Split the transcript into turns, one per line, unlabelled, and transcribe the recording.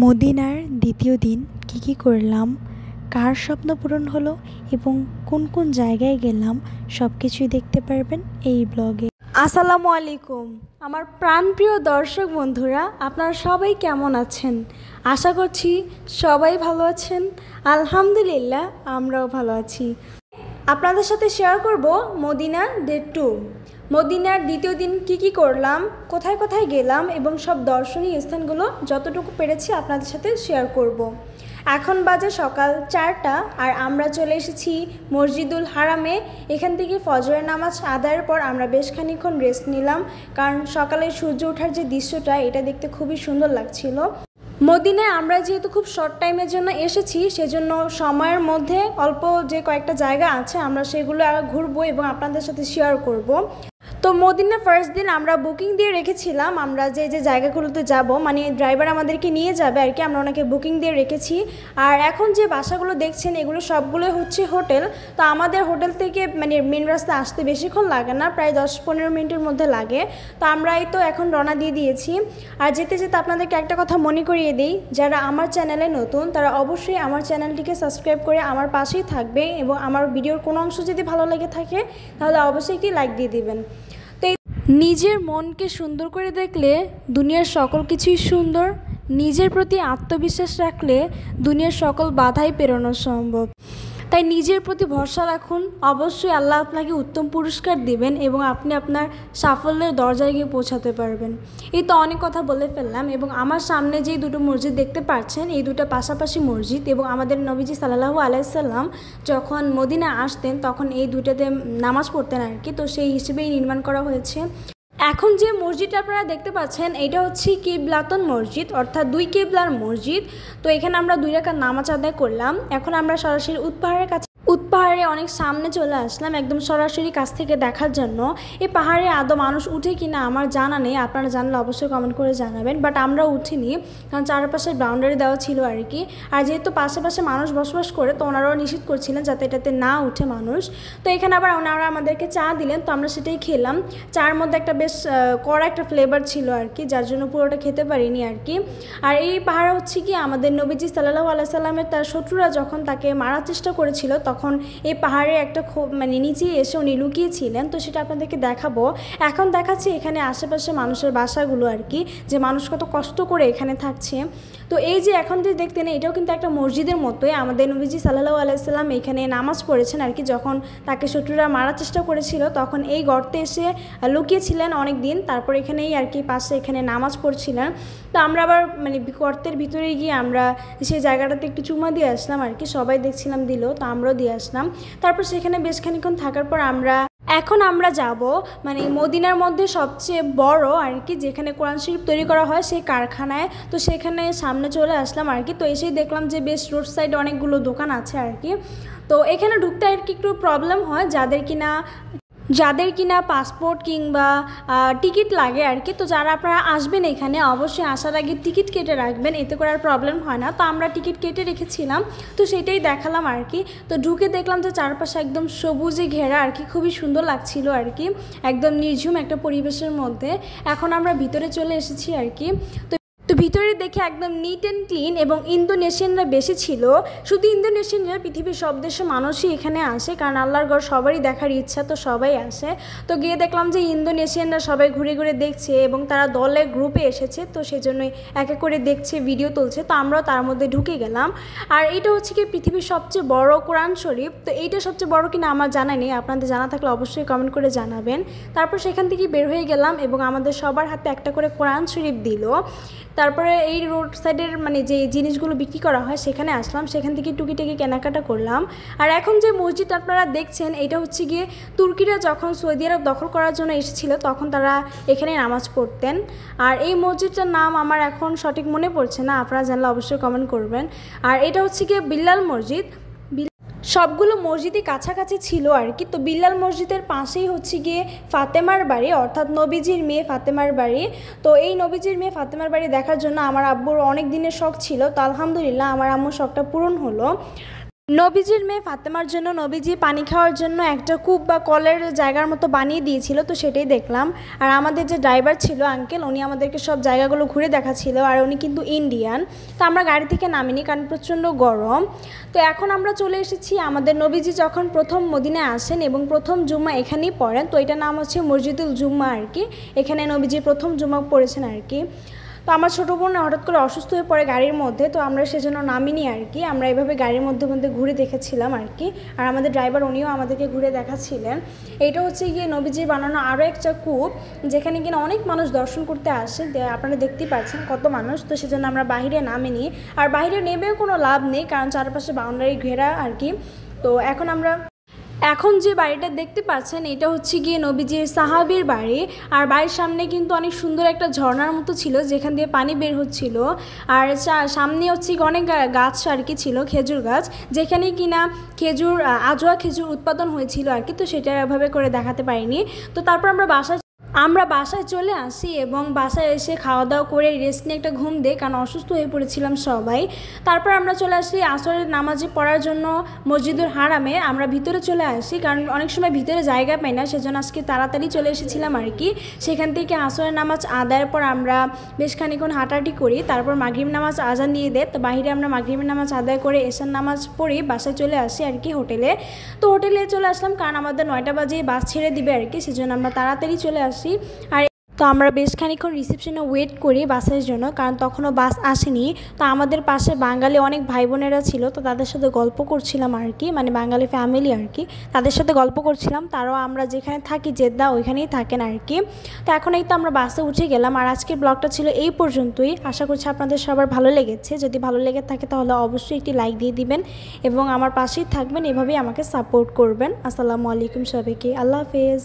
মদিনার দ্বিতীয় দিন কী করলাম, কার স্বপ্ন পূরণ হলো এবং কোন কোন জায়গায় গেলাম সব কিছুই দেখতে পারবেন এই ব্লগে।
আসসালামু আলাইকুম আমার প্রাণপ্রিয় দর্শক বন্ধুরা, আপনারা সবাই কেমন আছেন? আশা করছি সবাই ভালো আছেন। আলহামদুলিল্লাহ আমরাও ভালো আছি। আপনাদের সাথে শেয়ার করব মদিনা ডে 2। মদিনার দ্বিতীয় দিন কি করলাম, কোথায় কোথায় গেলাম এবং সব দর্শনীয় স্থানগুলো যতটুকু পেরেছি আপনাদের সাথে শেয়ার করব। এখন বাজে সকাল 4টা আর আমরা চলে এসেছি মসজিদুল হারামে। এখান থেকে ফজরের নামাজ আদায়ের পর আমরা বেশ খানিকক্ষণ রেস্ট নিলাম, কারণ সকালে সূর্য ওঠার যে দৃশ্যটা এটা দেখতে খুবই সুন্দর লাগছিল। মদিনায় আমরা যেহেতু খুব শর্ট টাইমের জন্য এসেছি, সেজন্য সময়ের মধ্যে অল্প যে কয়েকটা জায়গা আছে আমরা সেগুলো ঘুরবো এবং আপনাদের সাথে শেয়ার করব। তো মদিনা ফার্স্ট দিন আমরা বুকিং দিয়ে রেখেছিলাম, আমরা যে যে জায়গাগুলোতে যাব, মানে ড্রাইভার আমাদেরকে নিয়ে যাবে আর কি, আমরা ওনাকে বুকিং দিয়ে রেখেছি। আর এখন যে বাসাগুলো দেখছেন এগুলো সবগুলো হচ্ছে হোটেল। তো আমাদের হোটেল থেকে মানে মেন রাস্তা আসতে বেশিক্ষণ লাগে না, প্রায় 10-15 মিনিটের মধ্যে লাগে। তো আমরা এই তো এখন রওনা দিয়ে দিয়েছি। আর যেতে যেতে আপনাদেরকে একটা কথা মনে করিয়ে দিই, যারা আমার চ্যানেলে নতুন তারা অবশ্যই আমার চ্যানেলটিকে সাবস্ক্রাইব করে আমার পাশেই থাকবে এবং আমার ভিডিওর কোনো অংশ যদি ভালো লেগে থাকে তাহলে অবশ্যই একটি লাইক দিয়ে দিবেন। নিজের মনকে সুন্দর করে দেখলে দুনিয়ার সকল কিছুই সুন্দর। নিজের প্রতি আত্মবিশ্বাস রাখলে দুনিয়ার সকল বাধাই পেরোনো সম্ভব। তাই নিজের প্রতি ভরসা রাখুন, অবশ্যই আল্লাহ আপনাকে উত্তম পুরস্কার দিবেন এবং আপনি আপনার সাফল্যের দরজায় গিয়ে পৌঁছাতে পারবেন। এই তো অনেক কথা বলে ফেললাম। এবং আমার সামনে যেই দুটো মসজিদ দেখতে পাচ্ছেন এই দুটো পাশাপাশি মসজিদ, এবং আমাদের নবীজি সাল্লাল্লাহু আলাইহি সাল্লাম যখন মদিনা আসতেন তখন এই দুটাতে নামাজ পড়তেন আর কি, তো সেই হিসেবেই নির্মাণ করা হয়েছে। এখন যে মসজিদটা আপনারা দেখতে পাচ্ছেন এটা হচ্ছে কিবলাতুন মসজিদ, অর্থাৎ 2 কিবলার মসজিদ। তো এখানে আমরা 2 রাকাত নামাজ আদায় করলাম। এখন আমরা সরাসরি পাহাড়ে অনেক সামনে চলে আসলাম, একদম সরাসরি কাছ থেকে দেখার জন্য। এই পাহাড়ে আদৌ মানুষ উঠে কিনা আমার জানা নেই, আপনারা জানলে অবশ্যই কমেন্ট করে জানাবেন। বাট আমরা উঠিনি, কারণ চারপাশে বাউন্ডারি দেওয়া ছিল আর কি। আর যেহেতু পাশাপাশি মানুষ বসবাস করে তো ওনারাও নিষেধ করছিলেন যাতে এটাতে না উঠে মানুষ। তো এখানে আবার ওনারা আমাদেরকে চা দিলেন, তো আমরা সেটাই খেলাম। চার মধ্যে একটা বেশ কড়া একটা ফ্লেভার ছিল আর কি, যার জন্য পুরোটা খেতে পারিনি আর কি। আর এই পাহাড়ে হচ্ছে কি আমাদের নবীজি সাল্লাল্লাহু আলাইহি সাল্লামের তার শত্রুরা যখন তাকে মারার চেষ্টা করেছিল তখন এই পাহাড়ে একটা মানে নিচে এসে উনি লুকিয়েছিলেন, তো সেটা আপনাদেরকে দেখাবো। এখন দেখাচ্ছি এখানে আশেপাশে মানুষের বাসাগুলো আর কি, যে মানুষ কত কষ্ট করে এখানে থাকছে। তো এই যে এখন যে দেখতেন এটাও কিন্তু একটা মসজিদের মতোই। আমাদের নবীজি সাল্লাল্লাহু আলাইহি সাল্লাম এখানে নামাজ পড়েছেন আর কি, যখন তাকে শত্রুরা মারার চেষ্টা করেছিল তখন এই গর্তে এসে লুকিয়েছিলেন অনেক দিন, তারপর এখানেই আর কি পাশে এখানে নামাজ পড়ছিলেন। তো আমরা আবার মানে গর্তের ভিতরে গিয়ে আমরা সেই জায়গাটাতে একটু চুমা দিয়ে আসলাম আর কি, সবাই দেখছিলাম দিল, তো আমরাও দিয়ে আসলাম। তারপর সেখানে বেশ খানিকক্ষণ থাকার পর এখন আমরা যাব মানে মদিনার মধ্যে সবচেয়ে বড় আর কি যেখানে কোরআন শরীফ তৈরি করা হয় সেই কারখানায়। তো সেখানে সামনে চলে আসলাম আর কি। তো এসেই দেখলাম যে বেশ রোড সাইডে অনেকগুলো দোকান আছে আর কি। তো এখানে ঢুকতে আর কি একটু প্রবলেম হয় যাদের কিনা পাসপোর্ট কিংবা টিকিট লাগে আর কি। তো যারা আপনারা আসবেন এখানে অবশ্যই আসার আগে টিকিট কেটে রাখবেন, এতে করে আর প্রবলেম হয় না। তো আমরা টিকিট কেটে রেখেছিলাম, তো সেটাই দেখালাম আর কি। তো ঢুকে দেখলাম যে চারপাশে একদম সবুজে ঘেরা আর কি, খুবই সুন্দর লাগছিল আর কি, একদম নির্ঝুম একটা পরিবেশের মধ্যে। এখন আমরা ভিতরে চলে এসেছি আর কি। তো ভিতরে দেখে একদম নিট অ্যান্ড ক্লিন, এবং ইন্দোনেশিয়ানরা বেশি ছিল। শুধু ইন্দোনেশিয়ানরা, পৃথিবীর সব দেশের মানুষই এখানে আসে, কারণ আল্লাহর ঘর সবারই দেখার ইচ্ছা, তো সবাই আসে। তো গিয়ে দেখলাম যে ইন্দোনেশিয়ানরা সবাই ঘুরে ঘুরে দেখছে এবং তারা দলে গ্রুপে এসেছে, তো সেজন্যই এক এক করে দেখছে, ভিডিও তুলছে। তো আমরাও তার মধ্যে ঢুকে গেলাম। আর এইটা হচ্ছে কি পৃথিবীর সবচেয়ে বড় কোরআন শরীফ। তো এইটা সবচেয়ে বড় কিনা আমার জানা নেই, আপনাদের জানা থাকলে অবশ্যই কমেন্ট করে জানাবেন। তারপর সেখান থেকে বের হয়ে গেলাম এবং আমাদের সবার হাতে একটা করে কোরআন শরীফ দিল। তারপরে এই রোড সাইডের মানে যে জিনিসগুলো বিক্রি করা হয় সেখানে আসলাম, সেখান থেকে টুকিটাকি কেনাকাটা করলাম। আর এখন যে মসজিদ আপনারা দেখছেন এটা হচ্ছে গিয়ে তুর্কিরা যখন সৌদি আরব দখল করার জন্য এসেছিল তখন তারা এখানে নামাজ পড়তেন। আর এই মসজিদটার নাম আমার এখন সঠিক মনে পড়ছে না, আপনারা জানলে অবশ্যই কমেন্ট করবেন। আর এটা হচ্ছে গিয়ে বিল্লাল মসজিদ। সবগুলো মসজিদই কাছাকাছি ছিল আর কি। তো বিল্লাল মসজিদের পাশেই হচ্ছে গিয়ে ফাতেমার বাড়ি, অর্থাৎ নবীজির মেয়ে ফাতেমার বাড়ি। তো এই নবীজির মেয়ে ফাতেমার বাড়ি দেখার জন্য আমার আব্বুর অনেক দিনের শখ ছিল, তো আলহামদুলিল্লাহ আমার আম্মুর শখটা পূরণ হলো। নবীজির মেয়ে ফাতেমার জন্য নবীজি পানি খাওয়ার জন্য একটা কূপ বা কলের জায়গার মতো বানিয়ে দিয়েছিল, তো সেটাই দেখলাম। আর আমাদের যে ড্রাইভার ছিল আঙ্কেল, উনি আমাদেরকে সব জায়গাগুলো ঘুরে দেখাচ্ছিল। আর উনি কিন্তু ইন্ডিয়ান। তো আমরা গাড়ি থেকে নামিনি কারণ প্রচণ্ড গরম। তো এখন আমরা চলে এসেছি আমাদের নবীজি যখন প্রথম মদিনায় আসেন এবং প্রথম জুম্মা এখানেই পড়েন, তো এটার নাম হচ্ছে মসজিদুল জুম্মা আর কি। এখানে নবীজি প্রথম জুম্মা পড়েছেন আর কি। তো আমার ছোটো বোন হঠাৎ করে অসুস্থ হয়ে পড়ে গাড়ির মধ্যে, তো আমরা সেজন্য নামিনি আর কি। আমরা এভাবে গাড়ির মধ্যে মধ্যে ঘুরে দেখেছিলাম আর কি। আর আমাদের ড্রাইভার উনিও আমাদেরকে ঘুরে দেখাচ্ছিলেন। এইটা হচ্ছে গিয়ে নবীজির বানানো আরও একটা কূপ, যেখানে কিনা অনেক মানুষ দর্শন করতে আসে। আপনারা দেখতেই পাচ্ছেন কত মানুষ। তো সেজন্য আমরা বাহিরে নামিনি। আর বাহিরে নেমেও কোনো লাভ নেই, কারণ চারপাশে বাউন্ডারি ঘেরা আর কি। তো এখন যে বাড়িটা দেখতে পাচ্ছেন এটা হচ্ছে গিয়ে নবীজির সাহাবীর বাড়ি। আর বাড়ির সামনে কিন্তু অনেক সুন্দর একটা ঝর্ণার মতো ছিল, যেখান দিয়ে পানি বের হচ্ছিল। আর সামনে হচ্ছে অনেক গাছ আর কি ছিল, খেজুর গাছ, যেখানে কিনা আজোয়া খেজুর উৎপাদন হয়েছিল আর কি। তো সেটা এভাবে করে দেখাতে পারিনি। তো তারপর আমরা বাসায় চলে আসি এবং বাসায় এসে খাওয়া দাওয়া করে রেস্ট নিয়ে একটা ঘুম দিই, কারণ অসুস্থ হয়ে পড়েছিলাম সবাই। তারপর আমরা চলে আসি আসরের নামাজে পড়ার জন্য মসজিদুল হারামে। আমরা ভিতরে চলে আসি, কারণ অনেক সময় ভিতরে জায়গা পাই না, সেজন্য আজকে তাড়াতাড়ি চলে এসেছিলাম আর কি। সেখান থেকে আসরের নামাজ আদায়ের পর আমরা বেশ খানিক্ষণ হাঁটাহাঁটি করি। তারপর মাগরিব নামাজ আজান দিয়ে দেয়, তো বাইরে আমরা মাগরিবের নামাজ আদায় করে এশার নামাজ পড়ি বাসায় চলে আসি আর কি হোটেলে। তো হোটেলে চলে আসলাম কারণ আমাদের 9টা বাজে বাস ছেড়ে দিবে আর কি, সেজন্য আমরা তাড়াতাড়ি চলে আসি। আর তো আমরা বেশ খানিক্ষণ রিসেপশনে ওয়েট করি বাসের জন্য, কারণ তখনও বাস আসেনি। তো আমাদের পাশে বাঙালি অনেক ভাই বোনেরা ছিল, তো তাদের সাথে গল্প করছিলাম আর কি, মানে বাঙালি ফ্যামিলি আর কি, তাদের সাথে গল্প করছিলাম। তারাও আমরা যেখানে থাকি জেদ্দা ওইখানেই থাকেন আর কি। তো এখন এই তো আমরা বাসে উঠে গেলাম। আর আজকের ব্লগটা ছিল এই পর্যন্তই। আশা করছি আপনাদের সবার ভালো লেগেছে। যদি ভালো লেগে থাকে তাহলে অবশ্যই একটি লাইক দিয়ে দিবেন এবং আমার পাশেই থাকবেন, এভাবেই আমাকে সাপোর্ট করবেন। আসসালামু আলাইকুম সবাইকে, আল্লাহ হাফেজ।